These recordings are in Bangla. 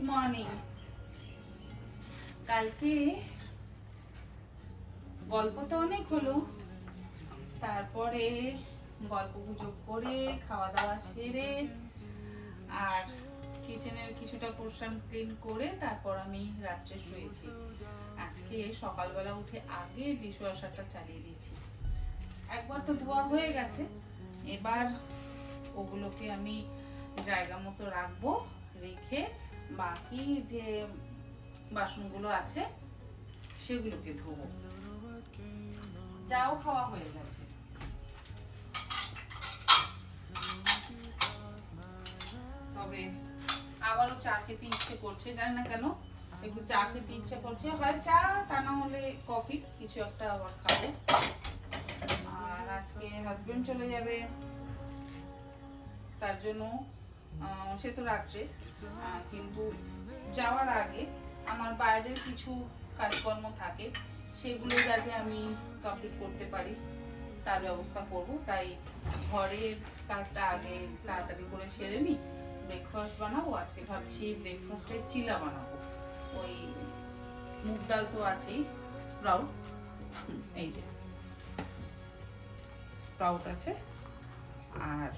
মর্নিং। কালকে গল্প তো অনেক হলো, তারপরে গল্প গুজব করে খাওয়া দাওয়া সেরে আর কিচেনের কিছুটা পোর্শন ক্লিন করে তারপর আমি রাত্রে শুয়েছি। আজকে সকালবেলা উঠে আগে ডিশওয়াশারটা চালিয়ে দিয়েছি। একবার তো ধোয়া হয়ে গেছে, এবার ওগুলোকে আমি জায়গা মতো রাখবো, রেখে বাকি যে বাসনগুলো আছে সেগুলোকে ধোবো। চাও খাওয়া হয়ে গেছে। তবে আবারও চা খেতে ইচ্ছে করছে, জানি না কেন একটু চা খেতে ইচ্ছে করছে, হয় চা তা না হলে কফি, কিছু একটা আবার খাবো। আর আজকে হাজবেন্ড চলে যাবে, তার জন্য সে তো রাত্রে, কিন্তু যাওয়ার আগে আমার বাইরের কিছু কাজকর্ম থাকে, সেগুলো যাতে আমি কমপ্লিট করতে পারি তার ব্যবস্থা করব। তাই ঘরের কাজটা আগে তাড়াতাড়ি করে সেরে নিই। ব্রেকফাস্ট বানাবো, আজকে ভাবছি ব্রেকফাস্টে চিলা বানাবো। ওই মুগ ডাল তো আছেই, স্প্রাউট, এই যে স্প্রাউট আছে আর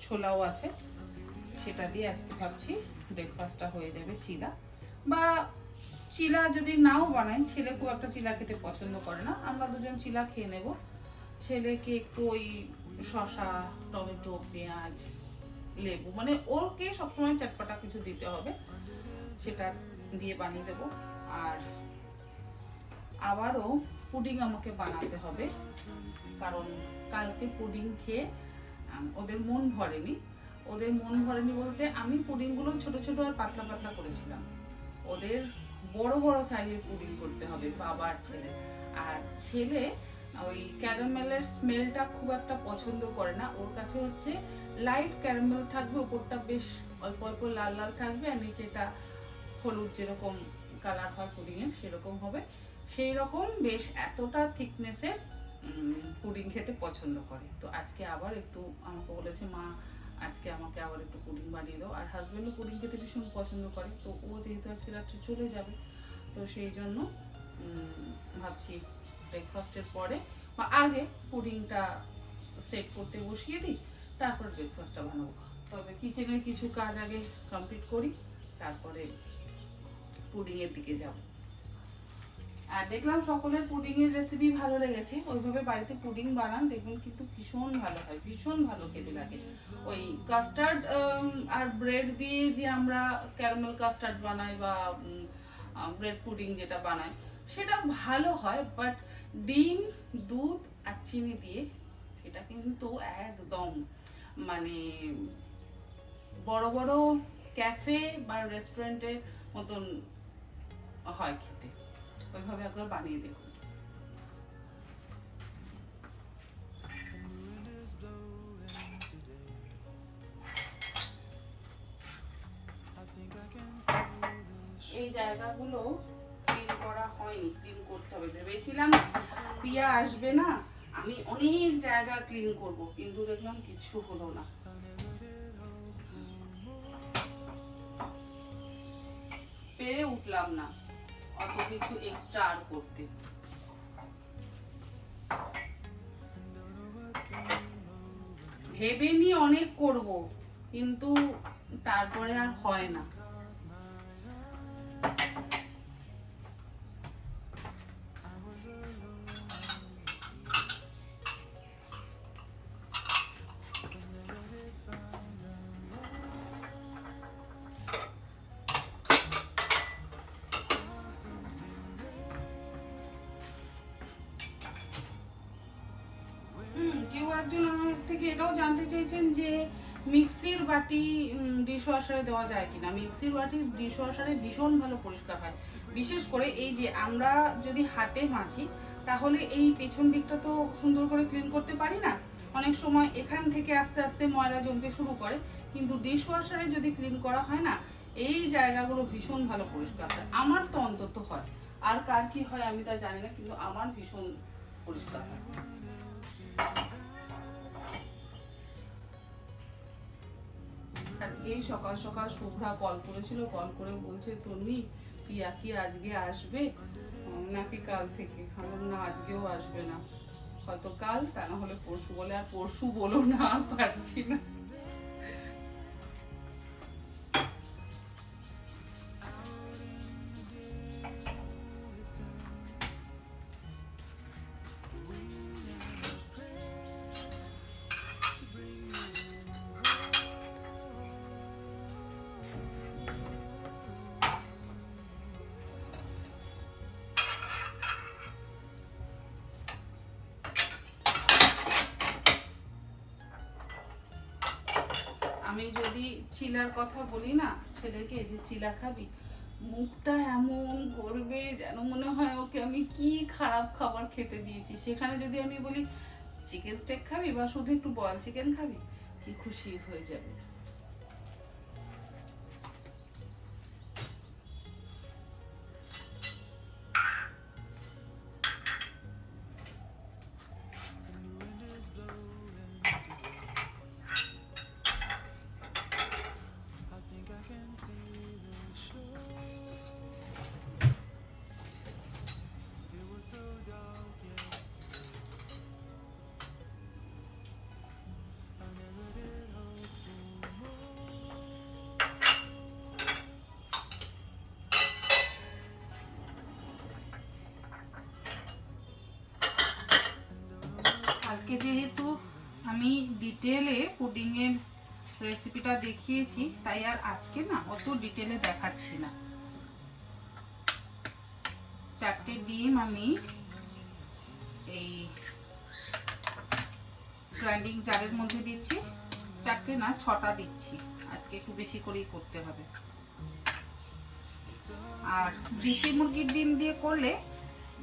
ছোলাও আছে, সেটা দিয়ে আজকে ভাবছি ব্রেকফাস্টটা হয়ে যাবে চিলা। বা চিলা যদি নাও বানাই, ছেলে খুব একটা চিলা খেতে পছন্দ করে না, আমরা দুজন চিলা খেয়ে নেব। ছেলেকে একটু ওই শসা, টমেটো, পেঁয়াজ, লেবু, মানে ওকে সবসময় চটপটা কিছু দিতে হবে, সেটা দিয়ে বানিয়ে দেব। আর আবারও পুডিং আমাকে বানাতে হবে, কারণ কালকে পুডিং খেয়ে ওদের মন ভরেনি। ওদের মন ভরেনি বলতে আমি পুডিংগুলো ছোট ছোট আর পাতলা পাতলা করেছিলাম, ওদের বড় বড় সাইজের পুডিং করতে হবে, বাবা আর ছেলে। আর ছেলে ওই ক্যারামেলের স্মেলটা খুব একটা পছন্দ করে না, ওর কাছে হচ্ছে লাইট ক্যারামেল থাকবে, ওপরটা বেশ অল্প অল্প লাল লাল থাকবে, আর নিচেটা হলুদ যেরকম কালার হয় পুডিংয়ের সেরকম হবে। সেই রকম বেশ এতটা থিকনেসের পুডিং খেতে পছন্দ করে। তো আজকে আবার একটু আমাকে বলেছে, মা আজকে আমাকে আবার একটু পুডিং বানিয়ে দাও। আর হাজব্যান্ডও পুডিং খেতে ভীষণ পছন্দ করে, তো ও যেহেতু আজকে রাত্রে চলে যাবে, তো সেই জন্য ভাবছি ব্রেকফাস্টের পরে বা আগে পুডিংটা সেট করতে বসিয়ে দিই, তারপর ব্রেকফাস্টটা বানাবো। তবে কিচেনের কিছু কাজ আগে কমপ্লিট করি, তারপরে পুডিংয়ের দিকে যাব। আর দেখলাম সকলের পুডিংয়ের রেসিপি ভালো লেগেছে, ওইভাবে বাড়িতে পুডিং বানান, দেখবেন কিন্তু ভীষণ ভালো হয়, ভীষণ ভালো খেতে লাগে। ওই কাস্টার্ড আর ব্রেড দিয়ে যে আমরা ক্যারামেল কাস্টার্ড বানাই বা ব্রেড পুডিং যেটা বানাই সেটা ভালো হয়, বাট ডিম, দুধ আর চিনি দিয়ে সেটা কিন্তু একদম মানে বড় বড় ক্যাফে বা রেস্টুরেন্টের মতন হয় খেতে। ওইভাবে একবার বানিয়ে দেখুন। এই জায়গাগুলো ক্লিন করা হয়নি, ক্লিন করতে হবে। ভেবেছিলাম পিয়া আসবে না, আমি অনেক জায়গা ক্লিন করব, কিন্তু দেখলাম কিছু হলো না। পেরে উঠলাম না অত কিছু এক্সট্রা আর করতে। ভেবে নিয়ে অনেক করব, কিন্তু তারপরে আর হয় না। কেউ একজন আমার থেকে এটাও জানতে চেয়েছেন যে মিক্সির বাটি ডিশওয়াশারে দেওয়া যায় কিনা। মিক্সির বাটি ডিশওয়াশারে ভীষণ ভালো পরিষ্কার হয়, বিশেষ করে এই যে আমরা যদি হাতে মাজি তাহলে এই পেছন দিকটা তো সুন্দর করে ক্লিন করতে পারি না, অনেক সময় এখান থেকে আস্তে আস্তে ময়লা জমতে শুরু করে, কিন্তু ডিশওয়াশারে যদি ক্লিন করা হয় না, এই জায়গাগুলো ভীষণ ভালো পরিষ্কার হয়। আমার তো অন্তত হয়, আর কার কি হয় আমি তা জানি না, কিন্তু আমার ভীষণ পরিষ্কার হয়। আজকে এই সকাল সকাল শুভ্রা কল করেছিল, কল করে বলছে তন্নি পিয়া কি আজকে আসবে নাকি কাল থেকে? না, আজকেও আসবে না, হয়তো কাল, তা না হলে পরশু। বলে আর পরশু বলো না, আর পারছি না। আমি যদি চিলার কথা বলি না ছেলেকে, যে চিলা খাবি, মুখটা এমন করবে যেন মনে হয় ওকে আমি কি খারাপ খাবার খেতে দিয়েছি। সেখানে যদি আমি বলি চিকেন স্টেক খাবি বা শুধু একটু বয়েল চিকেন খাবি, কি খুশি হয়ে যাবে। কালকে যেহেতু আমি ডিটেলে পুডিংয়ের রেসিপিটা দেখিয়েছি, তাই আর আজকে না অত ডিটেলে দেখাচ্ছি না। 4টে ডিম আমি এই গ্রাইন্ডিং জারের মধ্যে দিচ্ছি। 4টে না, 6টা দিচ্ছি, আজকে একটু বেশি করেই করতে হবে। আর দেশি মুরগির ডিম দিয়ে করলে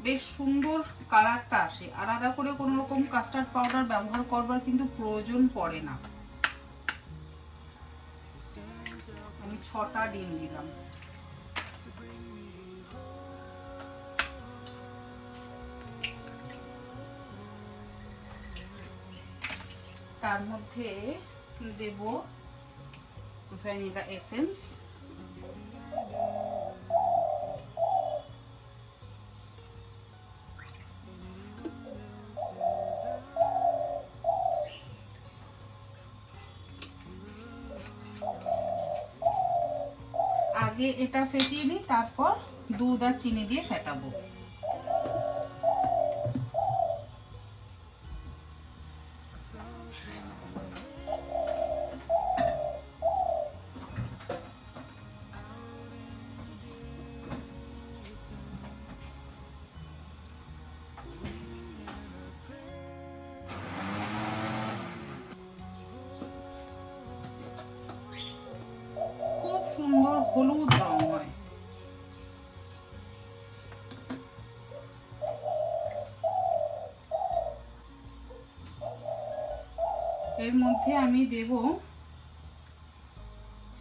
বেশ সুন্দর কালারটা আসে, আলাদা করে কোনো রকম কাস্টার্ড পাউডার ব্যবহার করবার কিন্তু প্রয়োজন পড়ে না। আমি 6টা ডিম দিলাম। তার মধ্যে দেব ভ্যানিলা এসেন্স, আগে এটা ফেটিয়ে নিই, তারপর দুধ আর চিনি দিয়ে ফেটাবো। খুব সুন্দর হলুদ রং হয়। এর মধ্যে আমি দেব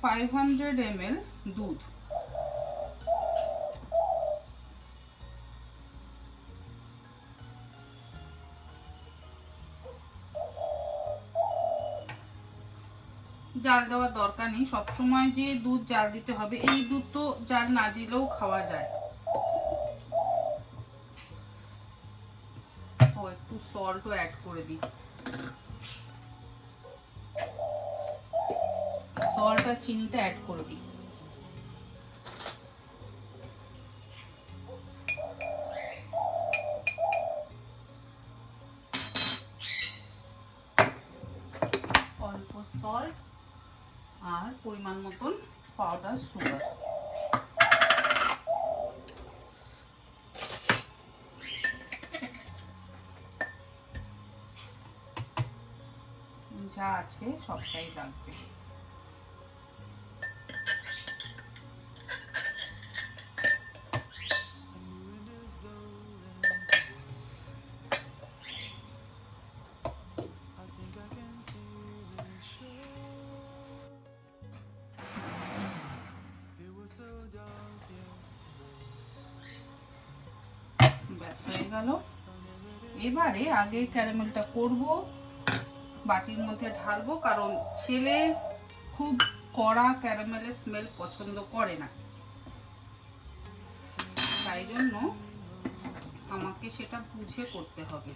500 ml দুধ। জাল দেওয়ার দরকার নেই, সবসময় যে দুধ জাল দিতে হবে এই দুধ তো জাল না দিলেও খাওয়া যায়। ও একটু সল্টও অ্যাড করে দিই, সল্ট আর চিনিটা অ্যাড করে দিই। অল্প সল্ট আর পরিমাণ মতন পাউডার সুগার। যা আছে সবটাই লাগবে। ব্যাস হয়ে গেল। এবারে আগে ক্যারামেলটা করব, বাটির মধ্যে ঢালবো, কারণ ছেলে খুব কড়া ক্যারামেলের স্মেল পছন্দ করে না, তাই জন্য আমাকে সেটা বুঝে করতে হবে।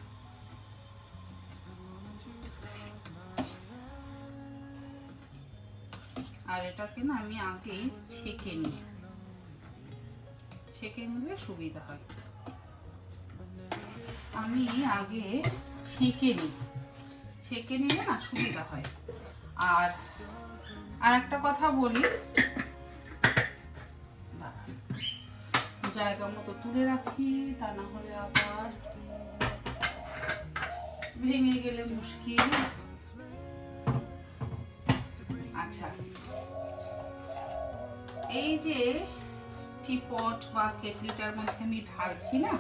আর এটাকে না আমি আগেই ছেঁকে নিই, ছেঁকে নিলে সুবিধা হয়। আমি আগে ছেঁকে নিই, ছেঁকে নিলে না সুবিধা হয়। আর একটা কথা বলি, জায়গা মতো তুলে রাখি, তা না হলে আবার ভেঙে গেলে মুশকিল। আচ্ছা, এই যে টিপট বা কেটলিটার মধ্যে আমি ঢালছি না,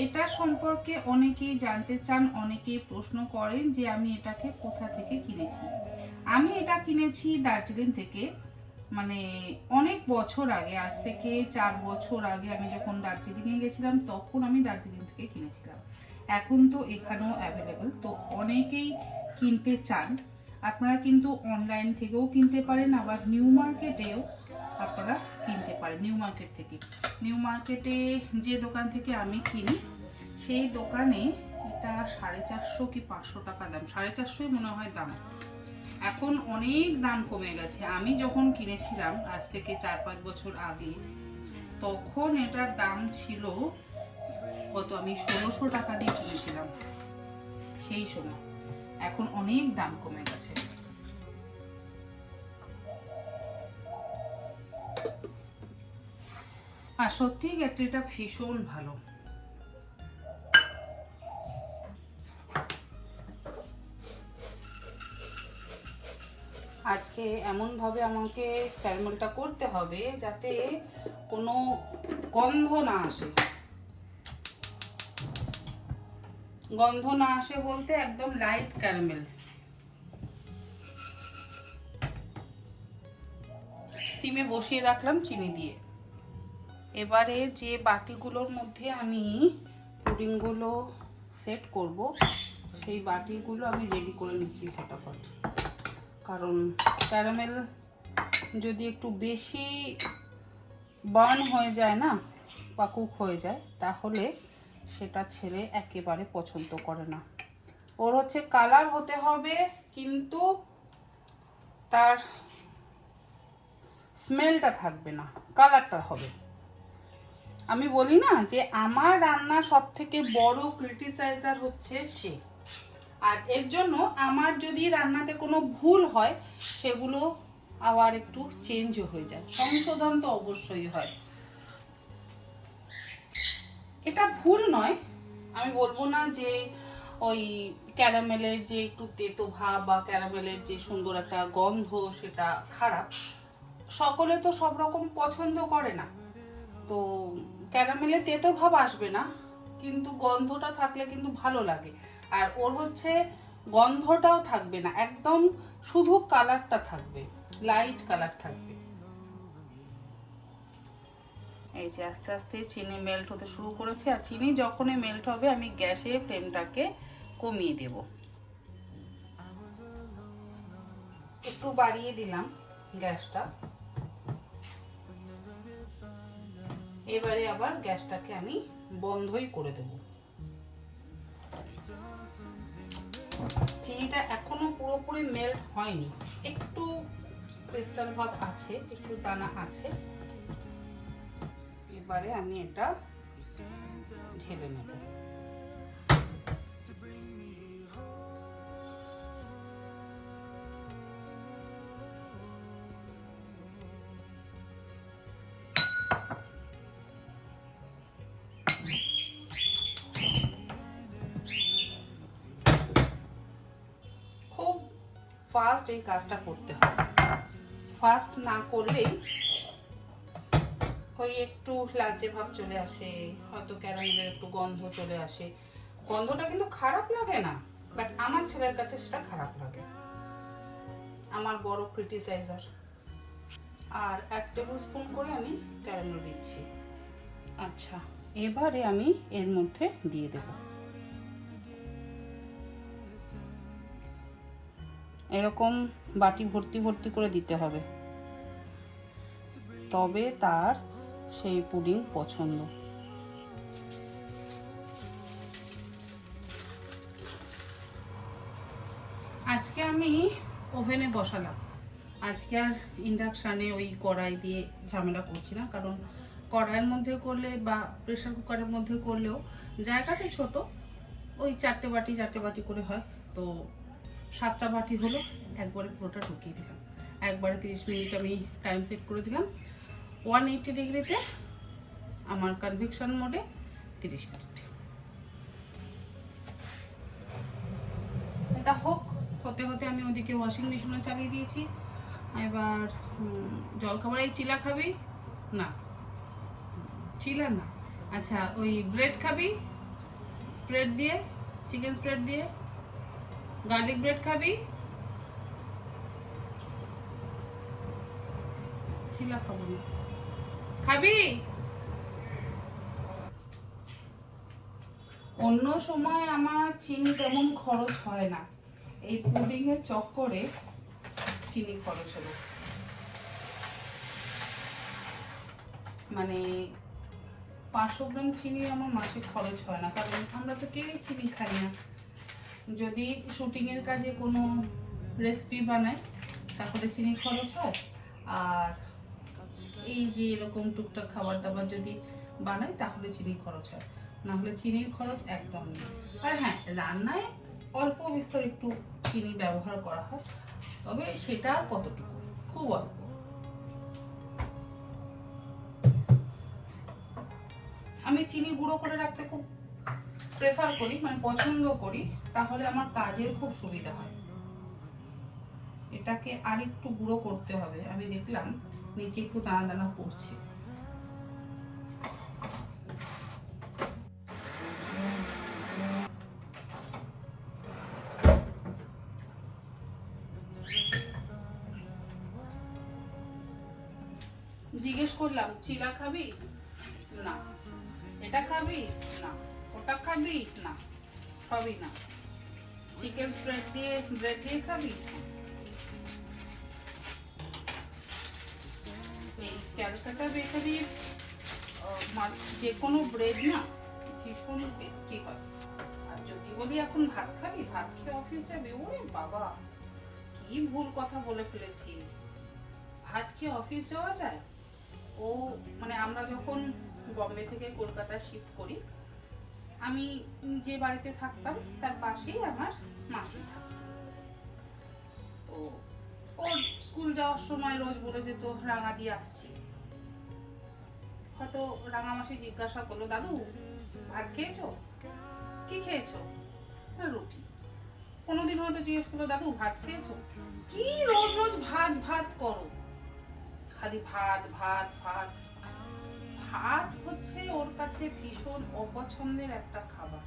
এটা সম্পর্কে অনেকেই জানতে চান, অনেকেই প্রশ্ন করেন যে আমি এটাকে কোথা থেকে কিনেছি। আমি এটা কিনেছি দার্জিলিং থেকে, মানে অনেক বছর আগে, আজ থেকে 4 বছর আগে আমি যখন দার্জিলিংয়ে গেছিলাম তখন আমি দার্জিলিং থেকে কিনেছিলাম। এখন তো এখানেও অ্যাভেলেবেল, তো অনেকেই কিনতে চান। আপনারা কিন্তু অনলাইন থেকেও কিনতে পারেন, আবার নিউ মার্কেটেও আপনারা কিনতে পারেন। নিউ মার্কেটে যে দোকান থেকে আমি কিনি সেই দোকানে এটা 450 কি 500 টাকা দাম, 450 মনে হয় দাম। এখন অনেক দাম কমে গেছে। আমি যখন কিনেছিলাম আজ থেকে 4-5 বছর আগে, তখন এটার দাম ছিল কত, আমি 1600 টাকা দিয়ে কিনেছিলাম সেই সময়। এখন অনেক দাম কমে গেছে। আর সত্যি এটা ভীষণ ভালো। আজকে এমনভাবে আমাকে ক্যারামেলটা করতে হবে যাতে কোনো গন্ধ না আসে। গন্ধ না আসে বলতে একদম লাইট ক্যারামেল। সিমে বসিয়ে রাখলাম চিনি দিয়ে। এবারে যে বাটিগুলোর মধ্যে আমি পুডিংগুলো সেট করব, সেই বাটিগুলো আমি রেডি করে নিচ্ছি ফটাফট। কারণ ক্যারামেল যদি একটু বেশি বার্ন হয়ে যায় না বা কুক হয়ে যায়, তাহলে সেটা ছেলে একেবারে পছন্দ করে না। ওর হচ্ছে কালার হতে হবে, কিন্তু তার স্মেলটা থাকবে না, কালারটা হবে। আমি বলি না যে আমার রান্না সব থেকে বড় ক্রিটিসাইজার হচ্ছে সে। আর এর জন্য আমার যদি রান্নাতে কোনো ভুল হয় সেগুলো আবার একটু চেঞ্জও হয়ে যায়, সংশোধন তো অবশ্যই হয়। এটা ভুল নয়, আমি বলবো না যে ওই ক্যারামেলের যে একটু তেতো ভাব বা ক্যারামেলের যে সুন্দর একটা গন্ধ সেটা খারাপ। সকলে তো সব রকম পছন্দ করে না, তো ক্যারামেলে তেতো ভাব আসবে না, কিন্তু গন্ধটা থাকলে কিন্তু ভালো লাগে। আর ওর হচ্ছে গন্ধটাও থাকবে না, একদম শুধু কালারটা থাকবে, লাইট কালার থাকবে। এই যে আস্তে আস্তে চিনি মেল্ট হতে শুরু করেছে। আর চিনি যখনই মেল্ট হবে আমি গ্যাসের ফ্লেমটাকে কমিয়ে দেব। একটু বাড়িয়ে দিলাম গ্যাসটা। এবারে আবার গ্যাসটাকে আমি বন্ধই করে দেব। চিনিটা এখনো পুরোপুরি মেল্ট হয়নি, একটু ক্রিস্টাল ভাব আছে, একটু দানা আছে। এবারে আমি এটা ঢেলে নেব। খুব ফাস্ট এই কাজটা করতে হয়, ফাস্ট না করলেই ওই একটু লালচে ভাব চলে আসে, হয়তো ক্যারামেলের একটু গন্ধ চলে আসে। গন্ধটা কিন্তু খারাপ লাগে না, বাট আমার ছেলের কাছে সেটা খারাপ লাগে, আমার বড় ক্রিটিসাইজার। আর 1 টেবিল স্পুন করে আমি ক্যারামেল দিচ্ছি। আচ্ছা, এবারে আমি এর মধ্যে দিয়ে দেব এরকম বাটি ভর্তি ভর্তি করে দিতে হবে, তবে তার সেই পুডিং পছন্দ। আজকে আমি ওভেনে বসালাম, আজকে আর ইন্ডাকশানে ওই কড়াই দিয়ে ঝামেলা করছি না, কারণ কড়াইয়ের মধ্যে করলে বা প্রেশার কুকারের মধ্যে করলেও জায়গাতে ছোট, ওই 4টে বাটি করে হয়, তো 7টা বাটি হলো, একবারে পুরোটা ঢুকিয়ে দিলাম। একবারে 30 মিনিট আমি টাইম সেট করে দিলাম, 180 ডিগ্রিতে আমার কনভেকশন মোডে 30 মিনিট। এটা হতে হতে আমি ওদিকে ওয়াশিং মেশিনও চালিয়ে দিয়েছি। এবার জলখাবার, এই চিলা খাবি না, চিলা না, আচ্ছা ওই ব্রেড খাবি স্প্রেড দিয়ে, চিকেন স্প্রেড দিয়ে, গার্লিক ব্রেড খাবি, চিলা খাবো না, খাবি? অন্য সময় আমার চিনি তেমন খরচ হয় না, এই পুডিং এর চক্করে চিনি খরচ হলো। মানে 500 গ্রাম চিনি আমার মাসে খরচ হয় না, কারণ আমরা তো কেউই চিনি খাই না। যদি শুটিং এর কাজে কোনো রেসিপি বানাই তাহলে চিনি খরচ হয়, আর এই যে এরকম টুকটাক খাবার দাবার যদি বানাই তাহলে চিনি খরচ হয়, না হলে চিনির খরচ একদম নেই। আর হ্যাঁ, রান্নায় অল্প বিস্তর একটু চিনি ব্যবহার করা হয়, তবে সেটা কতটুকু, খুব অল্প। আমি চিনি গুঁড়ো করে রাখতে খুব প্রেফার করি, মানে পছন্দ করি, তাহলে আমার কাজের খুব সুবিধা হয়। এটাকে আর একটু গুঁড়ো করতে হবে, আমি দেখলাম নিচে একটু দানা দানা পড়ছে। জিজ্ঞেস করলাম চিলা খাবি না, এটা খাবি না, ওটা খাবি না, খাবি না, চিকেন ব্রেড দিয়ে খাবি। এই ক্যালকাটা বেকারির যে কোনো ব্রেড না ভীষণ টেস্টি হয়। আর যদি বলি এখন ভাত খাবি, ভাত খেয়ে অফিস যাবে, ওরে বাবা কি ভুল কথা বলে ফেলেছি, ভাত খেয়ে অফিস যাওয়া যায়? ও মানে আমরা যখন বম্বে থেকে কলকাতা শিফট করি, আমি যে বাড়িতে থাকতাম তার পাশেই আমার মাসি থাকতো, তো ওর স্কুল যাওয়ার সময় রোজ বলে যেত রাঙা দিয়ে আসছি। হয়তো রাঙা মাসি জিজ্ঞাসা করলো, দাদু ভাত খেয়েছো? কি খেয়েছো? না রুটি। কোনোদিন হয়তো জিজ্ঞেস করলো, দাদু ভাত খেয়েছো? কি রোজ রোজ ভাত ভাত করো, খালি ভাত ভাত ভাত। ভাত হচ্ছে ওর কাছে ভীষণ অপছন্দের একটা খাবার।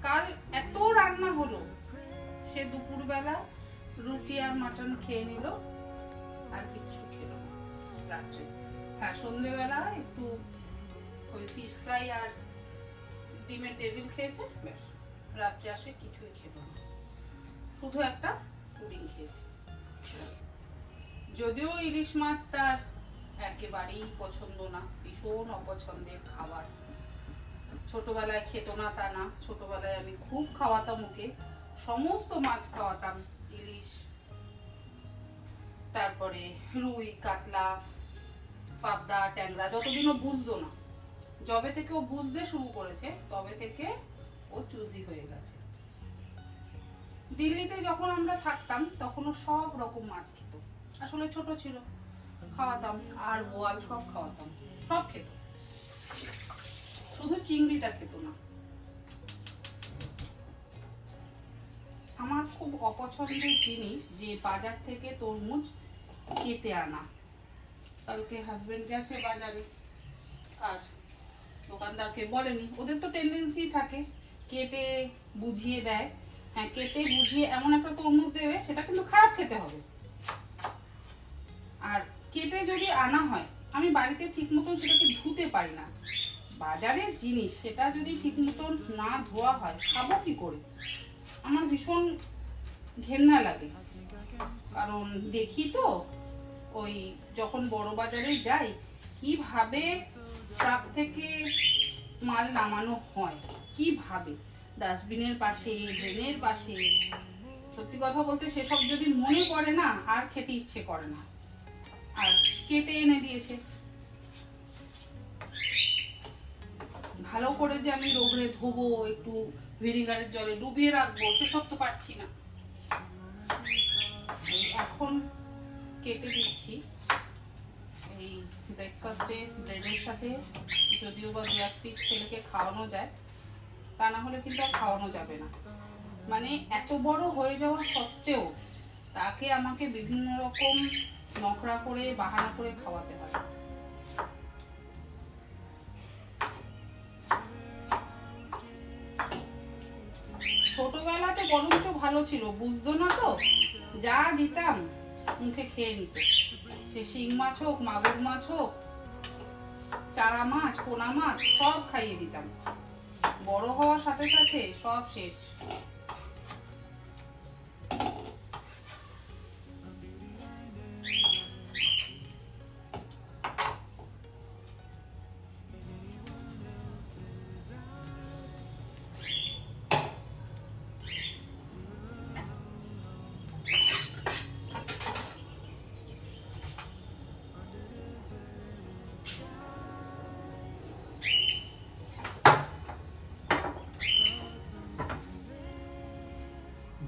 কাল এত রান্না হলো, সে দুপুরবেলা রুটি আর মাটন খেয়ে নিল, আর কিচ্ছু খেলো না রাত্রে। হ্যাঁ, সন্ধ্যেবেলা একটু ওই ফিশ ফ্রাই আর ডিমের টেবিল খেয়েছে, ব্যাস। রাত্রে আসে কিছুই খেলো না, শুধু একটা পুডিং খেয়েছে। যদিও ইলিশ মাছ তার একেবারেই পছন্দ না, ভীষণ অপছন্দের খাবার। ছোটবেলায় খেত না তা না, ছোটবেলায় আমি খুব খাওয়াতাম ওকে, সমস্ত মাছ খাওয়াতাম, ইলিশ, তারপরে রুই, কাতলা, পাবদা, ট্যাংরা, যতদিন ও বুঝতো না। যবে থেকে ও বুঝতে শুরু করেছে তবে থেকে ও চুজি হয়ে গেছে। দিল্লিতে যখন আমরা থাকতাম তখন ও সব রকম মাছ খেত, আসলে ছোট ছিল, খাওয়াতাম, আর বোয়াল সব খাওয়াতাম, সব খেত, শুধু চিংড়িটা খেত না। আমার খুব অপছন্দের জিনিস যে বাজার থেকে তরমুজ কেটে আনা। কালকে হাজবেন্ড গেছে বাজারে, আর দোকানদারকে বলেনি, ওদের তো টেন্ডেন্সি থাকে কেটে বুঝিয়ে দেয়। হ্যাঁ, কেটে বুঝিয়ে এমন একটা তরমুজ দেবে, সেটা কিন্তু খারাপ খেতে হবে। আর কেটে যদি আনা হয়, আমি বাড়িতে ঠিক মতন সেটাকে ধুতে পারি না। বাজারের জিনিস সেটা যদি ঠিক মতন না ধোয়া হয়, খাবো কি করে? আমার ভীষণ ঘেন্না লাগে, কারণ দেখি তো ওই যখন বড় বাজারে যাই কিভাবে ট্রাক থেকে মাল নামানো হয়, কিভাবে ডাস্টবিনের পাশে, ড্রেনের পাশে। সত্যি কথা বলতে সেসব যদি মনে পড়ে না, আর খেতে ইচ্ছে করে না। আর কেটে এনে দিয়েছে, ভালো করে যে আমি রোগড়ে ধোবো, একটু ভিনিগারের জলে ডুবিয়ে রাখবো, সেসব তো পারছি না। এখন কেটে দিচ্ছি। এই ব্রেকফাস্টে ব্রেডের সাথে যদিও বা 2-1 পিস ছেলেকে খাওয়ানো যায়, তা না হলে কিন্তু আর খাওয়ানো যাবে না। মানে এত বড় হয়ে যাওয়া সত্ত্বেও তাকে আমাকে বিভিন্ন রকম নখরা করে, বাহানা করে খাওয়াতে হয়। ছোটবেলাতে বরঞ্চ ভালো ছিল, বুঝতো না তো, যা দিতাম মুখে খেয়ে নিত। সে শিং মাছ হোক, মাগুর মাছ হোক, চারা মাছ, পোনা মাছ, সব খাইয়ে দিতাম। বড় হওয়ার সাথে সাথে সব শেষ।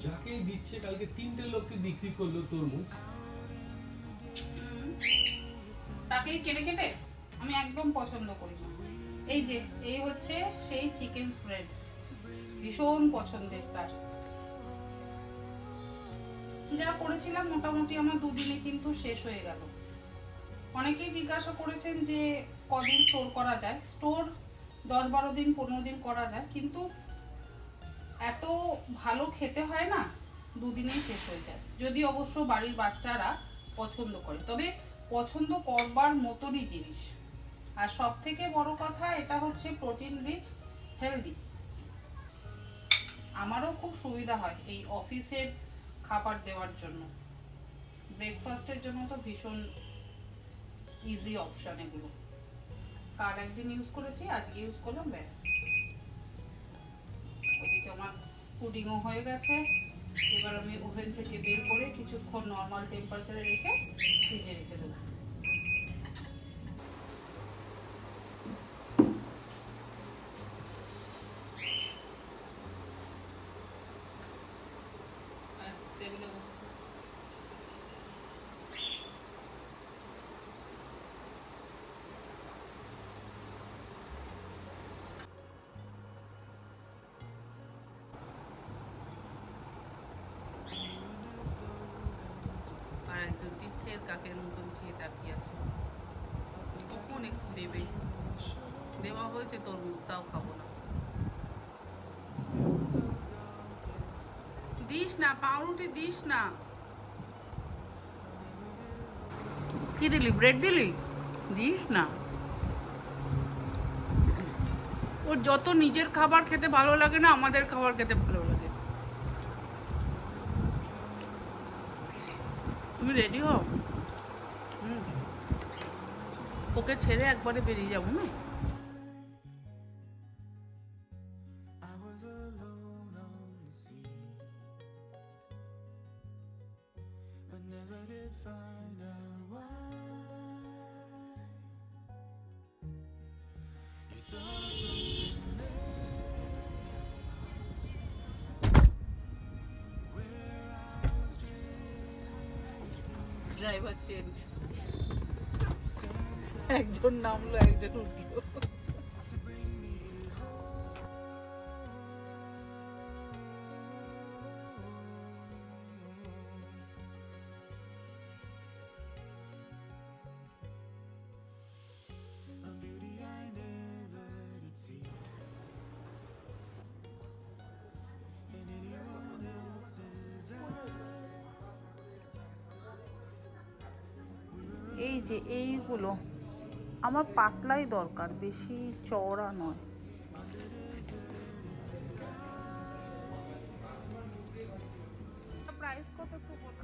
যাকেই দিচ্ছে, কালকে 3টে লোককে বিক্রি করলো তরমুজ। তাকেই কেটে কেটে আমি একদম পছন্দ করি না। এই যে এই হচ্ছে সেই চিকেন স্প্রেড, ভীষণ পছন্দের তার। যা করেছিলাম মোটামুটি আমার 2 দিনে কিন্তু শেষ হয়ে গেল। অনেকেই জিজ্ঞাসা করেছেন যে কদিন স্টোর করা যায়। স্টোর 10-12 দিন, 15 দিন করা যায়, কিন্তু এত ভালো খেতে হয় না, 2 দিনেই শেষ হয়ে যায়। যদি অবশ্য বাড়ির বাচ্চারা পছন্দ করে, তবে পছন্দ করবার মতনই জিনিস। আর সব থেকে বড় কথা, এটা হচ্ছে প্রোটিন রিচ, হেলদি। আমারও খুব সুবিধা হয় এই অফিসের খাবার দেওয়ার জন্য। ব্রেকফাস্টের জন্য তো ভীষণ ইজি অপশন এগুলো। কাল একদিন ইউজ করেছি, আজকে ইউজ করলাম, ব্যাস। ওদিকে আমার পুডিংও হয়ে গেছে। এবার আমি ওভেন থেকে বের করে কিছুক্ষণ নর্মাল টেম্পারেচারে রেখে ফ্রিজে রেখে দেবো। আর একজন তীর্থের কাকের মতন চেয়ে তাকিয়ে আছে, কখন একটু দেবে। দেওয়া হয়েছে তরমুজ, তাও খাবো না। দিস না, পাউরুটি দিস না। কি দিলি, ব্রেড দিলি? দিস না। ওর যত নিজের খাবার খেতে ভালো লাগে না, আমাদের খাবার খেতে ভালো লাগে। তুমি রেডি হও। ওকে ছেড়ে একবারে বেরিয়ে যাবো না। ড্রাইভার চেঞ্জ, একজন নামলো, একজন উঠলো। এই যে এইগুলো আমার পাতলাই দরকার, বেশি চওড়া নয়। প্রাইস কত একটু বলুন?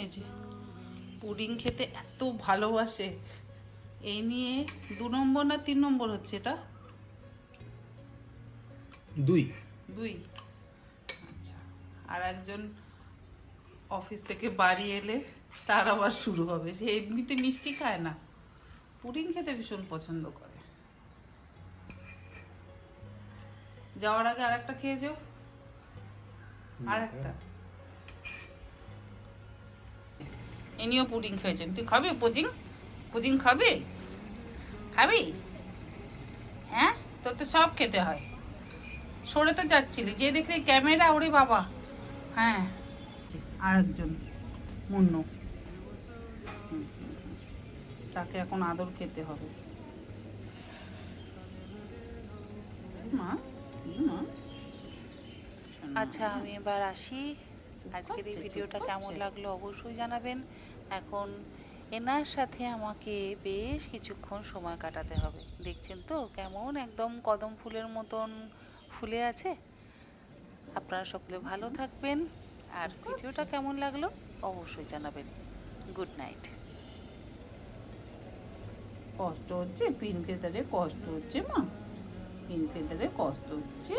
এই যে পুডিং খেতে এত ভালোবাসে, এই নিয়ে 2 নম্বর না 3 নম্বর হচ্ছে এটা? 2 আচ্ছা, আর একজন অফিস থেকে বাড়ি এলে তার আবার শুরু হবে। সে এমনিতে মিষ্টি খায় না, পুডিং খেতে ভীষণ পছন্দ করে। যাওয়ার আগে আরেকটা খেয়ে যাও, আরেকটা। এনিও পুডিং খেয়েছেন, তুই খাবি পুডিং খাবি? হ্যাঁ, তোর তো সব খেতে হয়। সরে তো যাচ্ছিলি, যে দেখলি ক্যামেরা, ওরে বাবা। হ্যাঁ, আরেকজন মুন্নু, তাকে এখন আদর খেতে হবে। মা মা, আচ্ছা, আমি এবার আসি। আজকের এই ভিডিওটা কেমন লাগলো অবশ্যই জানাবেন। এখন এনার সাথে আমাকে বেশ কিছুক্ষণ সময় কাটাতে হবে। দেখছেন তো কেমন একদম কদম ফুলের মতন ফুলে আছে। আপনারা সকলে ভালো থাকবেন, আর ভিডিওটা কেমন লাগলো অবশ্যই জানাবেন। Good night. কষ্ট হচ্ছে, পিন ফেদারে কষ্ট হচ্ছে মা, পিন ফেদারে কষ্ট হচ্ছে।